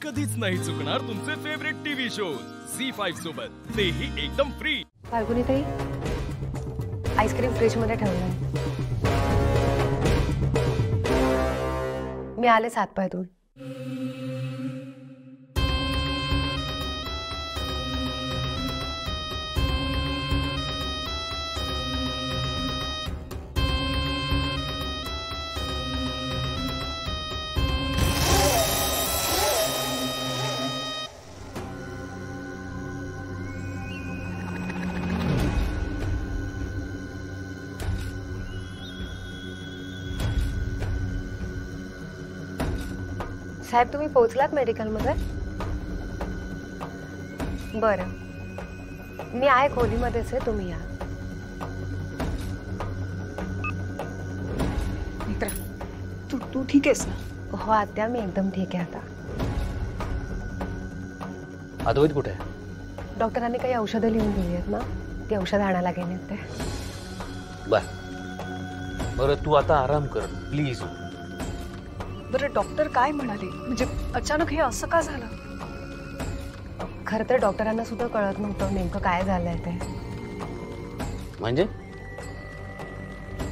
कधीच नाही चुकणार तुमचे फेवरेट टीव्ही शोज झी5 सोबत, तेही एकदम फ्री। फाल्गुनी ताई, आईस्क्रीम फ्रीज मध्ये ठेवलंय, मी आले 7 पाय दूर। साहेब, तुम्ही पोहोचलात मेडिकल मध्ये? बरं, मी आहे खोलीमध्येच आहे, तुम्ही या। मित्रा, तू ठीक आहेस ना? हो आत्या, मी एकदम ठीक आहे आता। अद्वैत कुठे आहे? डॉक्टरांनी काही औषधं लिहून दिली आहेत ना, ती औषधं आणायला गेलेत ते। बरं, तू आता आराम कर प्लीज। बरं, डॉक्टर काय म्हणाले? म्हणजे अचानक हे असं का झालं? खरं तर डॉक्टरांना सुद्धा कळत नव्हतं नेमकं काय झालंय ते। म्हणजे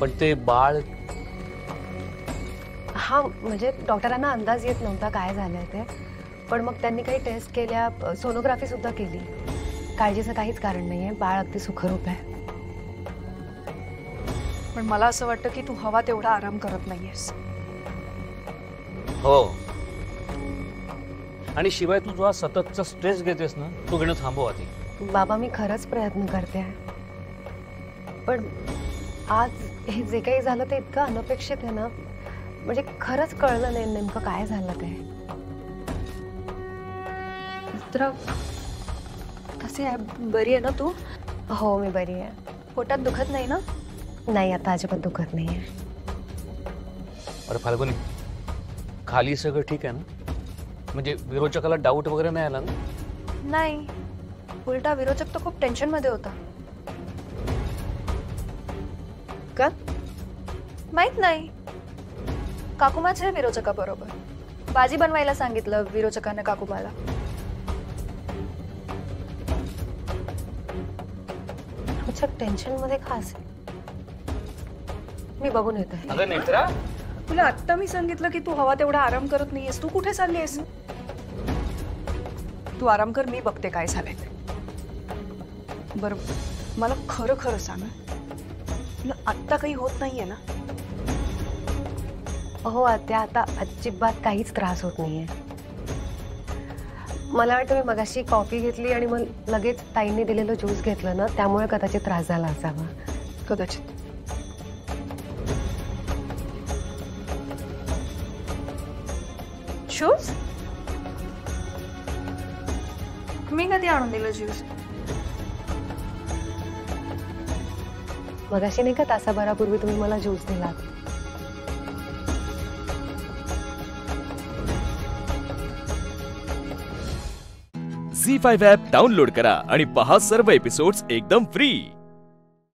पण ते बाळ? हा, म्हणजे डॉक्टरांना अंदाज येत नव्हता काय झालंय ते, पण मग त्यांनी काही टेस्ट केल्या, सोनोग्राफी सुद्धा केली। काळजीचं काहीच कारण नाहीये, बाळ अगदी सुखरूप आहे। पण मला असं वाटतं की तू हवा तेवढा आराम करत नाहीयेस। हो, आणि शिवाय तू जो सततचा स्ट्रेस घेतेस ना, तो घेणं थांबव आधी। बाबा, मी खरंच प्रयत्न करते आहे, पण आज हे जे काही झालं ते इतकं अनपेक्षित आहे ना, म्हणजे खरंच कळलं नाही नेमकं काय झालं ते। मित्रा, कसे आहे? बरी आहे ना तू? हो, मी बरी आहे। पोटात दुखत नाही ना? नाही, आता अजिबात दुखत नाहीये। अरे फाल्गुनी, खाली सगळं ठीक आहे ना? म्हणजे विरोचकाला डाऊट वगैरे नाही आला ना? नाही, उलटा विरोचक तो खूप टेन्शन मध्ये होता। का? माहित नाही, काकुमाच आहे विरोचका बरोबर। भाजी बनवायला सांगितलं विरोचकाने काकुमाला। विरोचक टेन्शन मध्ये का असेल? मी बघून येते। अगं नेत्रा, तुला आत्ता मी सांगितलं की तू हवा तेवढा आराम करत नाहीयेस, तू कुठे चालली आहेस? तू आराम कर, मी बघते काय झालंय ते। बरं, मला खरं खरं सांग, तुला आत्ता काही होत नाहीये ना? हो आत्या, आता अजिबात काहीच त्रास होत नाहीये। मला वाटतं मी मगाशी कॉफी घेतली आणि मग लगेच ताईंनी दिलेलं ज्यूस घेतलं ना, त्यामुळे कदाचित त्रास झाला असावा। कदाचित। ज्यूस? मी कधी आणून दिलं ज्यूस? मगाशी नाही का तासाभरापूर्वी तुम्ही मला ज्यूस दिलात? झी5 ॲप डाउनलोड करा आणि पहा सर्व एपिसोड्स एकदम फ्री।